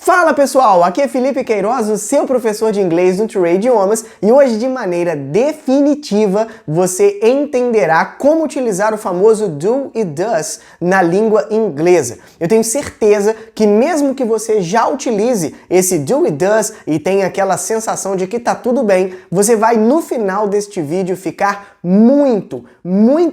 Fala pessoal, aqui é Felipe Queiroz, o seu professor de inglês no Trade Idiomas, e hoje de maneira definitiva você entenderá como utilizar o famoso do e does na língua inglesa. Eu tenho certeza que mesmo que você já utilize esse do e does e tenha aquela sensação de que tá tudo bem, você vai no final deste vídeo ficar muito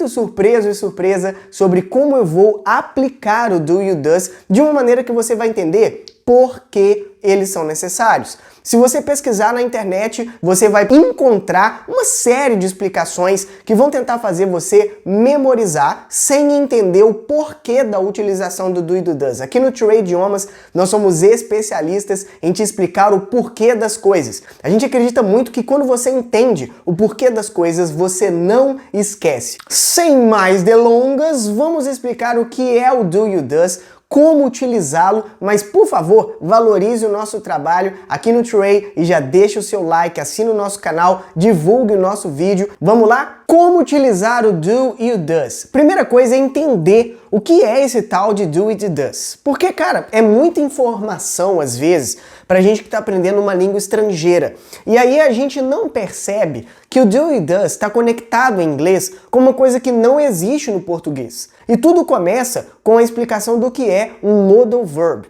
surpreso e surpresa sobre como eu vou aplicar o do e o does de uma maneira que você vai entender por que eles são necessários. Se você pesquisar na internet, você vai encontrar uma série de explicações que vão tentar fazer você memorizar sem entender o porquê da utilização do do e do does. Aqui no Trade Idiomas, nós somos especialistas em te explicar o porquê das coisas. A gente acredita muito que quando você entende o porquê das coisas, você não esquece. Sem mais delongas, vamos explicar o que é o do e o does, como utilizá-lo, mas por favor, valorize o nosso trabalho aqui no Trade e já deixa o seu like, assina o nosso canal, divulgue o nosso vídeo. Vamos lá? Como utilizar o do e o does? Primeira coisa é entender o que é esse tal de do e de does. Porque, cara, é muita informação às vezes pra gente que tá aprendendo uma língua estrangeira. E aí a gente não percebe que o do e does está conectado em inglês com uma coisa que não existe no português. E tudo começa com a explicação do que é um modal verb.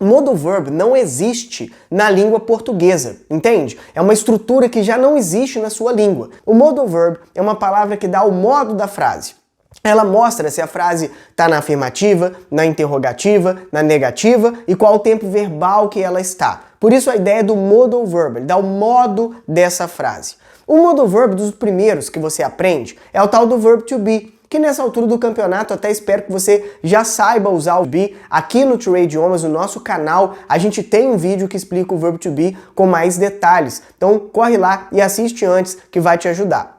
Modal verb não existe na língua portuguesa, entende? É uma estrutura que já não existe na sua língua. O modal verb é uma palavra que dá o modo da frase. Ela mostra se a frase está na afirmativa, na interrogativa, na negativa e qual o tempo verbal que ela está. Por isso a ideia do modal verb, ele dá o modo dessa frase. O modal verb dos primeiros que você aprende é o tal do verb to be, que nessa altura do campeonato até espero que você já saiba usar o be. Aqui no Trade Idiomas, no nosso canal, a gente tem um vídeo que explica o verb to be com mais detalhes. Então corre lá e assiste antes que vai te ajudar.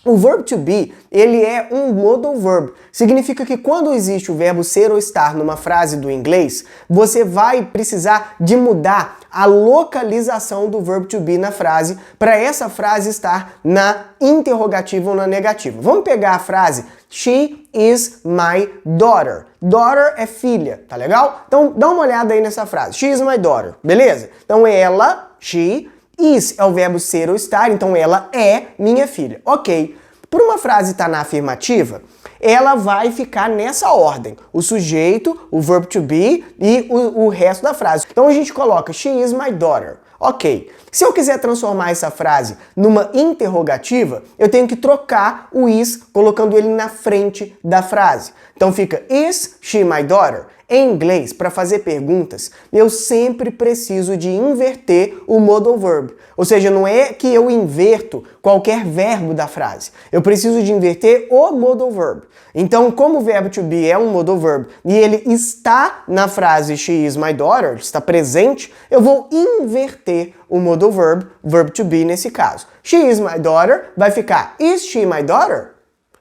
O verb to be, ele é um modal verb. Significa que quando existe o verbo ser ou estar numa frase do inglês, você vai precisar de mudar a localização do verb to be na frase para essa frase estar na interrogativa ou na negativa. Vamos pegar a frase She is my daughter. Daughter é filha, tá legal? Então dá uma olhada aí nessa frase. She is my daughter, beleza? Então ela, she, is é o verbo ser ou estar, então ela é minha filha. Ok. Por uma frase estar na afirmativa, ela vai ficar nessa ordem. O sujeito, o verb to be e o resto da frase. Então a gente coloca She is my daughter. Ok. Se eu quiser transformar essa frase numa interrogativa, eu tenho que trocar o is, colocando ele na frente da frase. Então fica Is she my daughter? Em inglês, para fazer perguntas, eu sempre preciso de inverter o modal verb. Ou seja, não é que eu inverto qualquer verbo da frase. Eu preciso de inverter o modal verb. Então, como o verbo to be é um modal verb e ele está na frase She is my daughter, está presente, eu vou inverter o modal verb, verb to be nesse caso. She is my daughter vai ficar Is she my daughter?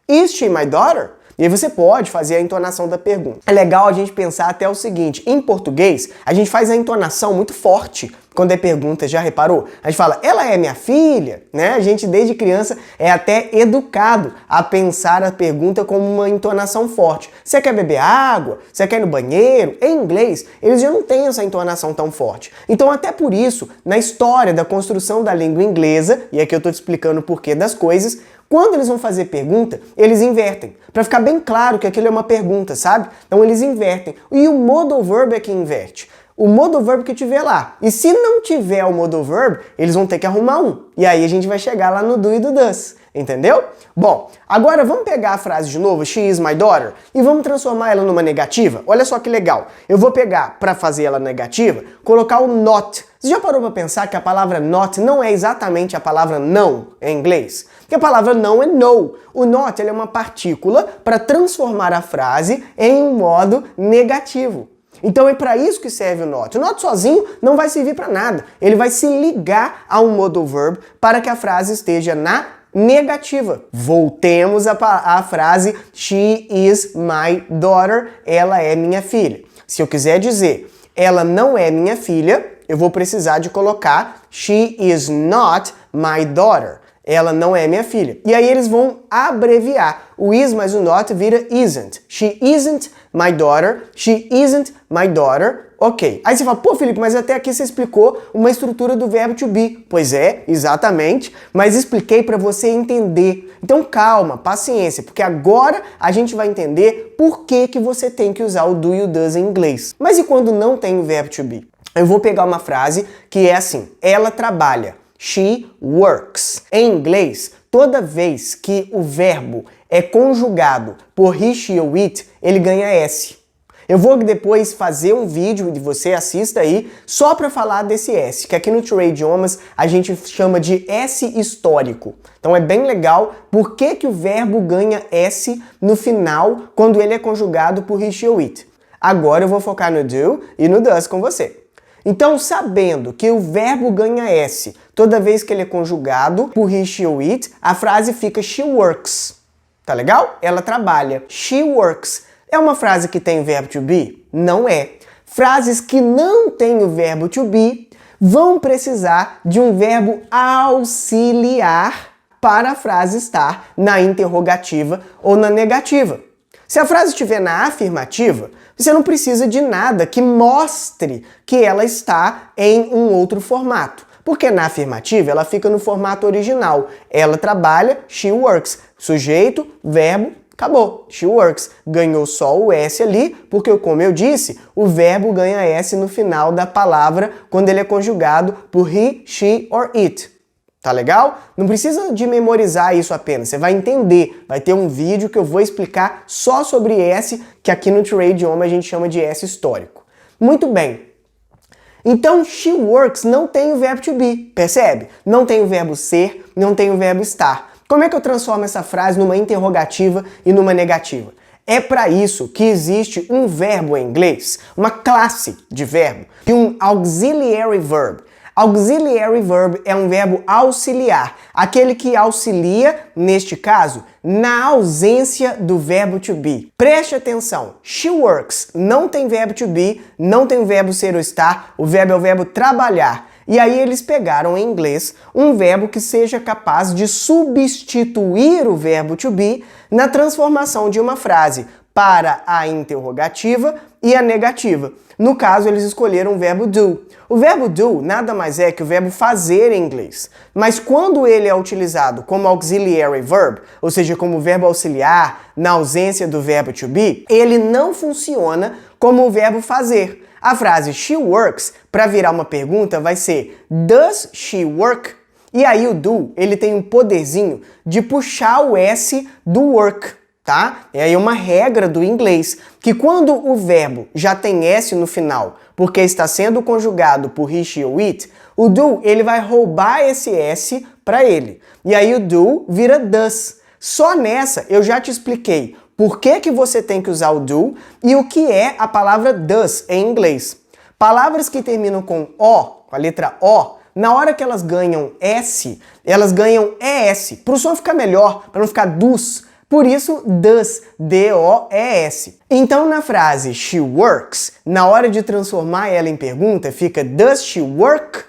Is she my daughter? E aí você pode fazer a entonação da pergunta. É legal a gente pensar até o seguinte, em português, a gente faz a entonação muito forte quando é pergunta, já reparou? A gente fala, ela é minha filha, né? A gente desde criança é até educado a pensar a pergunta como uma entonação forte. Você quer beber água? Você quer ir no banheiro? Em inglês, eles já não têm essa entonação tão forte. Então até por isso, na história da construção da língua inglesa, e aqui eu estou te explicando o porquê das coisas, quando eles vão fazer pergunta, eles invertem. Para ficar bem claro que aquilo é uma pergunta, sabe? Então eles invertem. E o modal verb é que inverte. O modal verb que tiver lá. E se não tiver o modal verb, eles vão ter que arrumar um. E aí a gente vai chegar lá no do e do does. Entendeu? Bom, agora vamos pegar a frase de novo, She is my daughter, e vamos transformar ela numa negativa. Olha só que legal. Eu vou pegar, para fazer ela negativa, colocar o not. Você já parou para pensar que a palavra not não é exatamente a palavra não em inglês? Porque a palavra não é no. O not ele é uma partícula para transformar a frase em um modo negativo. Então é para isso que serve o not. O not sozinho não vai servir para nada. Ele vai se ligar a um modal verb para que a frase esteja na negativa. Voltemos à frase She is my daughter. Ela é minha filha. Se eu quiser dizer ela não é minha filha, eu vou precisar de colocar She is not my daughter. Ela não é minha filha. E aí eles vão abreviar. O is mais o not vira isn't. She isn't my daughter. She isn't my daughter. Ok. Aí você fala, pô, Felipe, mas até aqui você explicou uma estrutura do verbo to be. Pois é, exatamente. Mas expliquei para você entender. Então calma, paciência, porque agora a gente vai entender por que você tem que usar o do e o does em inglês. Mas e quando não tem o verbo to be? Eu vou pegar uma frase que é assim, ela trabalha. She works. Em inglês, toda vez que o verbo é conjugado por he, she ou it, ele ganha S. Eu vou depois fazer um vídeo e você assista aí só para falar desse S, que aqui no 2Ray Idiomas a gente chama de S histórico. Então é bem legal por que o verbo ganha S no final quando ele é conjugado por he, she ou it. Agora eu vou focar no do e no does com você. Então, sabendo que o verbo ganha S toda vez que ele é conjugado por he, she ou it, a frase fica she works. Tá legal? Ela trabalha. She works. É uma frase que tem verbo to be? Não é. Frases que não têm o verbo to be vão precisar de um verbo auxiliar para a frase estar na interrogativa ou na negativa. Se a frase estiver na afirmativa, você não precisa de nada que mostre que ela está em um outro formato. Porque na afirmativa ela fica no formato original. Ela trabalha, she works. Sujeito, verbo, acabou. She works. Ganhou só o S ali, porque como eu disse, o verbo ganha S no final da palavra quando ele é conjugado por he, she or it. Tá legal? Não precisa de memorizar isso apenas, você vai entender. Vai ter um vídeo que eu vou explicar só sobre S, que aqui no 2Ray Idioma a gente chama de S histórico. Muito bem. Então, she works não tem o verbo to be, percebe? Não tem o verbo ser, não tem o verbo estar. Como é que eu transformo essa frase numa interrogativa e numa negativa? É para isso que existe um verbo em inglês, uma classe de verbo, e um auxiliary verb. Auxiliary verb é um verbo auxiliar, aquele que auxilia, neste caso, na ausência do verbo to be. Preste atenção, she works não tem verbo to be, não tem o verbo ser ou estar, o verbo é o verbo trabalhar. E aí eles pegaram em inglês um verbo que seja capaz de substituir o verbo to be na transformação de uma frase para a interrogativa e a negativa. No caso, eles escolheram o verbo do. O verbo do nada mais é que o verbo fazer em inglês. Mas quando ele é utilizado como auxiliary verb, ou seja, como verbo auxiliar, na ausência do verbo to be, ele não funciona como o verbo fazer. A frase she works, para virar uma pergunta, vai ser does she work? E aí o do, ele tem um poderzinho de puxar o S do work. Tá? É aí uma regra do inglês, que quando o verbo já tem S no final, porque está sendo conjugado por he, she ou it, o do ele vai roubar esse S para ele. E aí o do vira does. Só nessa eu já te expliquei por que você tem que usar o do e o que é a palavra does em inglês. Palavras que terminam com O, com a letra O, na hora que elas ganham S, elas ganham ES. Para o som ficar melhor, para não ficar dus. Por isso, does, D-O-E-S. Então, na frase she works, na hora de transformar ela em pergunta, fica does she work?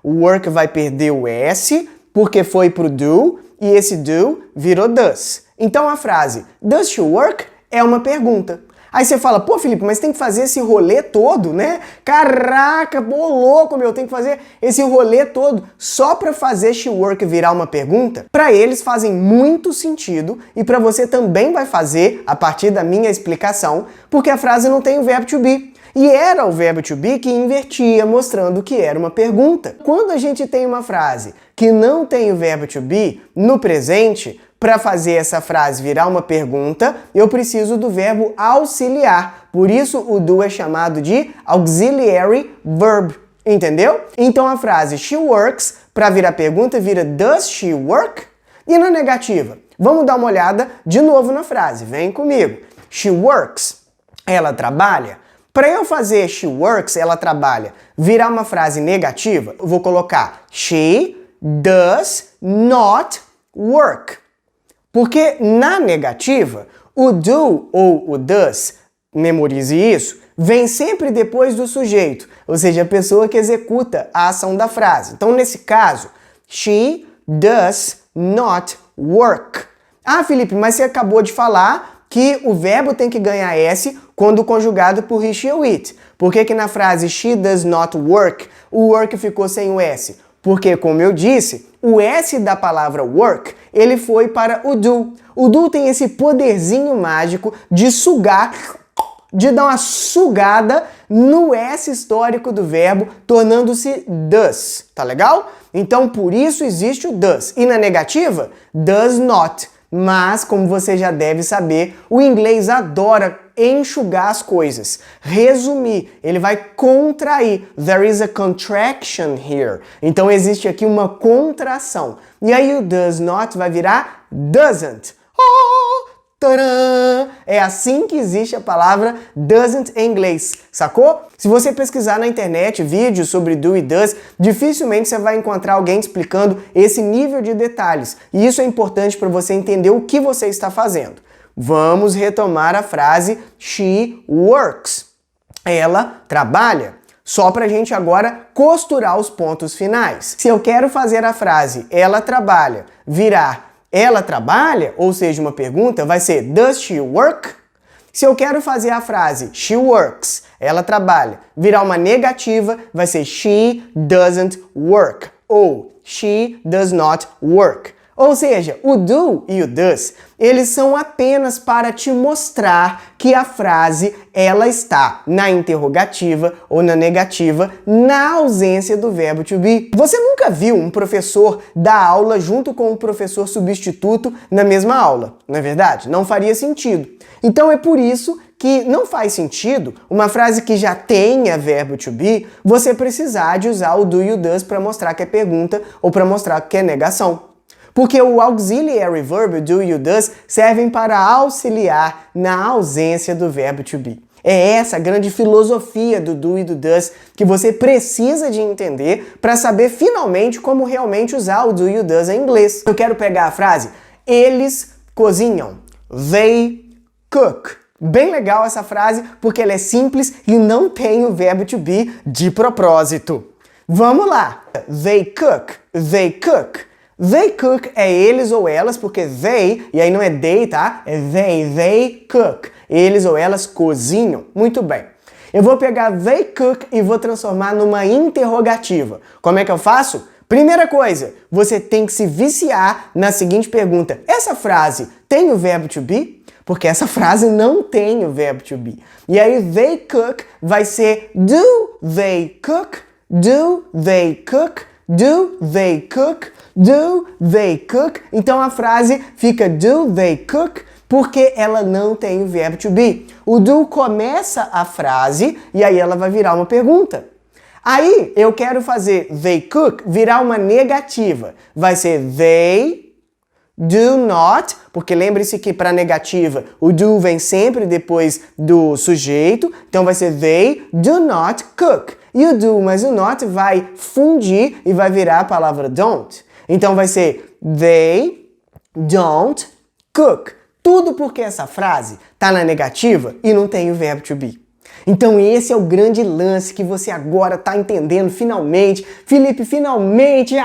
O work vai perder o S, porque foi pro do, e esse do virou does. Então, a frase does she work é uma pergunta. Aí você fala, pô, Felipe, mas tem que fazer esse rolê todo, né? Caraca, pô, louco, meu, tem que fazer esse rolê todo só pra fazer she work virar uma pergunta? Pra eles fazem muito sentido e pra você também vai fazer, a partir da minha explicação, porque a frase não tem o verbo to be. E era o verbo to be que invertia, mostrando que era uma pergunta. Quando a gente tem uma frase que não tem o verbo to be no presente, para fazer essa frase virar uma pergunta, eu preciso do verbo auxiliar. Por isso, o do é chamado de auxiliary verb. Entendeu? Então, a frase she works, para virar pergunta, vira does she work? E na negativa? Vamos dar uma olhada de novo na frase. Vem comigo. She works. Ela trabalha. Para eu fazer she works, ela trabalha, virar uma frase negativa, eu vou colocar she does not work. Porque na negativa, o do ou o does, memorize isso, vem sempre depois do sujeito, ou seja, a pessoa que executa a ação da frase. Então, nesse caso, she does not work. Ah, Felipe, mas você acabou de falar que o verbo tem que ganhar S quando conjugado por he, she ou it. Por que que na frase she does not work, o work ficou sem o S? Porque, como eu disse, o S da palavra work, ele foi para o do. O do tem esse poderzinho mágico de sugar, de dar uma sugada no S histórico do verbo, tornando-se does, tá legal? Então, por isso existe o does. E na negativa, does not. Mas, como você já deve saber, o inglês adora enxugar as coisas, resumir, ele vai contrair. There is a contraction here. Então existe aqui uma contração. E aí o does not vai virar doesn't. Oh, tcharam! É assim que existe a palavra doesn't em inglês, sacou? Se você pesquisar na internet vídeos sobre do e does, dificilmente você vai encontrar alguém explicando esse nível de detalhes. E isso é importante para você entender o que você está fazendo. Vamos retomar a frase she works. Ela trabalha. Só para a gente agora costurar os pontos finais. Se eu quero fazer a frase ela trabalha virar ela trabalha, ou seja, uma pergunta, vai ser does she work? Se eu quero fazer a frase she works, ela trabalha, virar uma negativa, vai ser she doesn't work ou she does not work. Ou seja, o do e o does, eles são apenas para te mostrar que a frase ela está na interrogativa ou na negativa, na ausência do verbo to be. Você nunca viu um professor dar aula junto com um professor substituto na mesma aula, não é verdade? Não faria sentido. Então é por isso que não faz sentido uma frase que já tenha verbo to be, você precisar de usar o do e o does para mostrar que é pergunta ou para mostrar que é negação. Porque o auxiliary verb, o do e o does, servem para auxiliar na ausência do verbo to be. É essa a grande filosofia do do e do does que você precisa de entender para saber finalmente como realmente usar o do e o does em inglês. Eu quero pegar a frase, eles cozinham. They cook. Bem legal essa frase porque ela é simples e não tem o verbo to be de propósito. Vamos lá! They cook. They cook. They cook é eles ou elas, porque they, e aí não é they, tá? É they cook. Eles ou elas cozinham. Muito bem. Eu vou pegar they cook e vou transformar numa interrogativa. Como é que eu faço? Primeira coisa, você tem que se viciar na seguinte pergunta. Essa frase tem o verbo to be? Porque essa frase não tem o verbo to be. E aí they cook vai ser do they cook? Do they cook? Do they cook? Do they cook? Então a frase fica do they cook porque ela não tem o verbo to be. O do começa a frase e aí ela vai virar uma pergunta. Aí eu quero fazer they cook virar uma negativa. Vai ser they do not, porque lembre-se que para negativa o do vem sempre depois do sujeito, então vai ser they do not cook. E o do mais o not vai fundir e vai virar a palavra don't. Então vai ser they don't cook. Tudo porque essa frase está na negativa e não tem o verbo to be. Então esse é o grande lance que você agora está entendendo finalmente. Felipe, finalmente,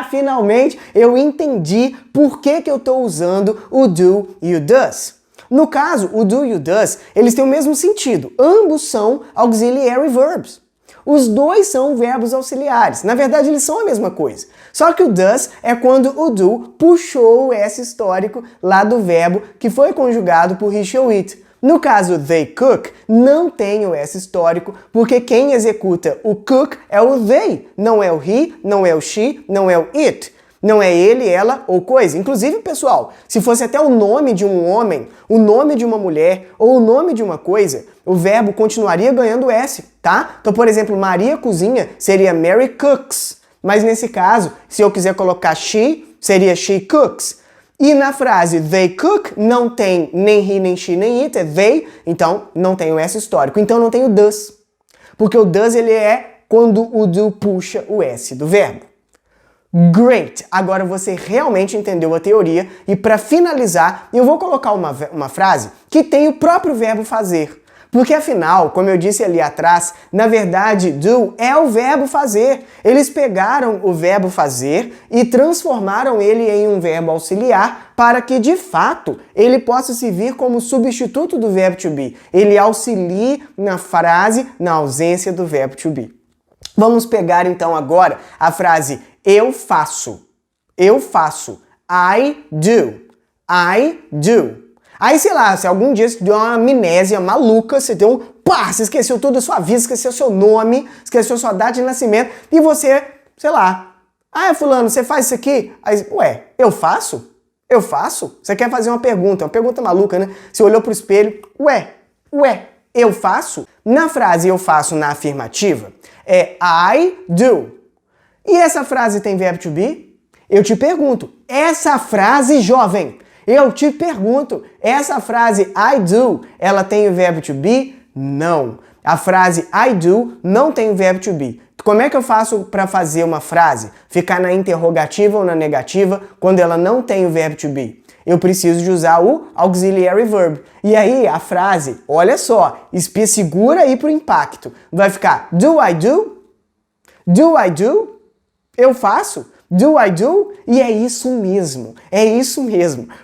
finalmente eu entendi por que eu estou usando o do e o does. No caso, o do e o does, eles têm o mesmo sentido. Ambos são auxiliary verbs. Os dois são verbos auxiliares. Na verdade, eles são a mesma coisa. Só que o does é quando o do puxou o S histórico lá do verbo que foi conjugado por he, she ou it. No caso, they cook, não tem o S histórico, porque quem executa o cook é o they. Não é o he, não é o she, não é o it. Não é ele, ela ou coisa. Inclusive, pessoal, se fosse até o nome de um homem, o nome de uma mulher ou o nome de uma coisa, o verbo continuaria ganhando S, tá? Então, por exemplo, Maria cozinha seria Mary cooks. Mas nesse caso, se eu quiser colocar she, seria she cooks. E na frase they cook não tem nem he, nem she, nem it, é they, então não tem o S histórico. Então não tem o does. Porque o does ele é quando o do puxa o S do verbo. Great! Agora você realmente entendeu a teoria e para finalizar, eu vou colocar uma frase que tem o próprio verbo fazer. Porque afinal, como eu disse ali atrás, na verdade, do é o verbo fazer. Eles pegaram o verbo fazer e transformaram ele em um verbo auxiliar para que, de fato, ele possa servir como substituto do verbo to be. Ele auxilie na frase na ausência do verbo to be. Vamos pegar então agora a frase eu faço. Eu faço. I do. I do. Aí, sei lá, se algum dia você deu uma amnésia maluca, você deu você esqueceu toda a sua vida, esqueceu seu nome, esqueceu sua data de nascimento, e você, sei lá, fulano, você faz isso aqui? Aí, eu faço? Eu faço? Você quer fazer uma pergunta maluca, né? Você olhou pro espelho, eu faço? Na frase eu faço na afirmativa, é I do. E essa frase tem verbo to be? Eu te pergunto, essa frase, jovem, eu te pergunto, essa frase I do, ela tem o verbo to be? Não. A frase I do não tem o verbo to be. Como é que eu faço para fazer uma frase ficar na interrogativa ou na negativa quando ela não tem o verbo to be? Eu preciso de usar o auxiliary verb. E aí a frase, olha só, segura aí pro impacto. Vai ficar do I do? Do I do? Eu faço? Do I do? E é isso mesmo,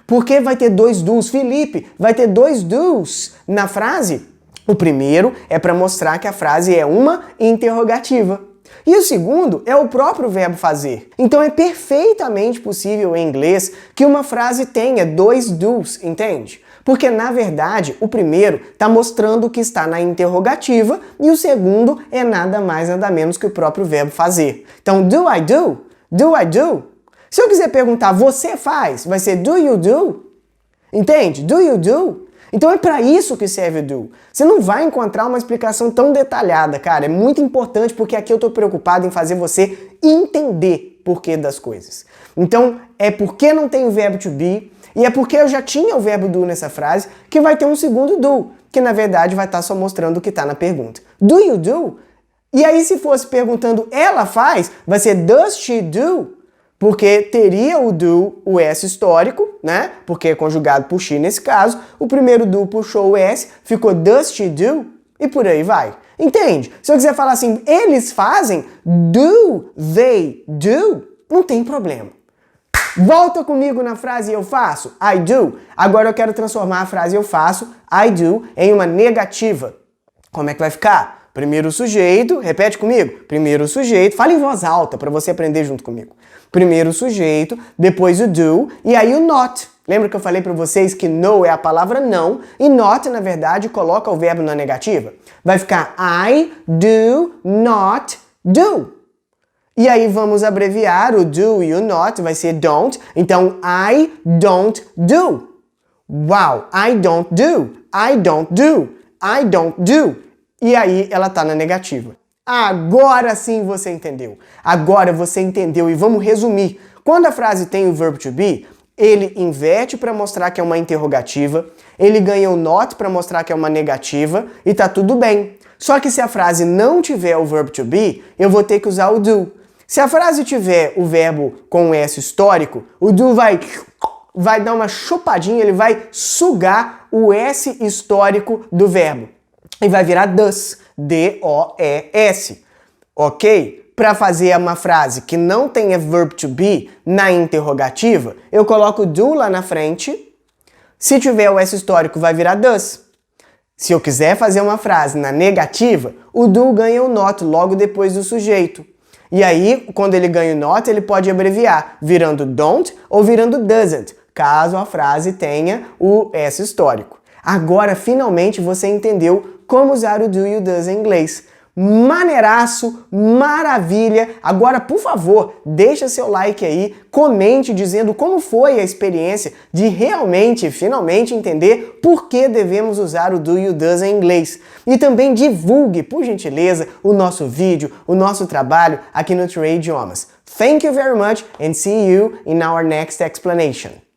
porque vai ter dois do's. Felipe, vai ter dois do's na frase? O primeiro é para mostrar que a frase é uma interrogativa. E o segundo é o próprio verbo fazer. Então é perfeitamente possível em inglês que uma frase tenha dois do's, entende? Porque, na verdade, o primeiro está mostrando que está na interrogativa e o segundo é nada mais nada menos que o próprio verbo fazer. Então, do I do? Do I do? Se eu quiser perguntar, você faz? Vai ser do you do? Entende? Do you do? Então é para isso que serve o do. Você não vai encontrar uma explicação tão detalhada, cara. É muito importante porque aqui eu estou preocupado em fazer você entender porquê das coisas. Então é porque não tem o verbo to be e é porque eu já tinha o verbo do nessa frase que vai ter um segundo do, que na verdade vai estar só mostrando o que está na pergunta. Do you do? E aí, se fosse perguntando ela faz, vai ser does she do? Porque teria o do, o S histórico, né? Porque é conjugado por she nesse caso. O primeiro do puxou o S, ficou does she do? E por aí vai. Entende? Se eu quiser falar assim, eles fazem, do they do? Não tem problema. Volta comigo na frase eu faço, I do. Agora eu quero transformar a frase eu faço, I do, em uma negativa. Como é que vai ficar? Primeiro sujeito, repete comigo. Primeiro sujeito, fala em voz alta para você aprender junto comigo. Primeiro sujeito, depois o do e aí o not. Lembra que eu falei para vocês que no é a palavra não e not, na verdade, coloca o verbo na negativa? Vai ficar I do not do. E aí vamos abreviar o do e o not, vai ser don't. Então, I don't do. Uau, I don't do. I don't do. I don't do. E aí ela tá na negativa. Agora sim você entendeu. Agora você entendeu e vamos resumir. Quando a frase tem o verbo to be, ele inverte para mostrar que é uma interrogativa, ele ganha o not para mostrar que é uma negativa e tá tudo bem. Só que se a frase não tiver o verbo to be, eu vou ter que usar o do. Se a frase tiver o verbo com o S histórico, o do vai dar uma chupadinha, ele vai sugar o S histórico do verbo. E vai virar does, D-O-E-S, ok? Para fazer uma frase que não tenha verb to be na interrogativa, eu coloco do lá na frente. Se tiver o S histórico, vai virar does. Se eu quiser fazer uma frase na negativa, o do ganha o not logo depois do sujeito. E aí, quando ele ganha o not, ele pode abreviar, virando don't ou virando doesn't, caso a frase tenha o S histórico. Agora, finalmente, você entendeu como usar o do e o does em inglês. Maneiraço, maravilha! Agora, por favor, deixa seu like aí, comente dizendo como foi a experiência de realmente, finalmente entender por que devemos usar o do e o does em inglês. E também divulgue, por gentileza, o nosso vídeo, o nosso trabalho aqui no 2Ray Idiomas. Thank you very much and see you in our next explanation.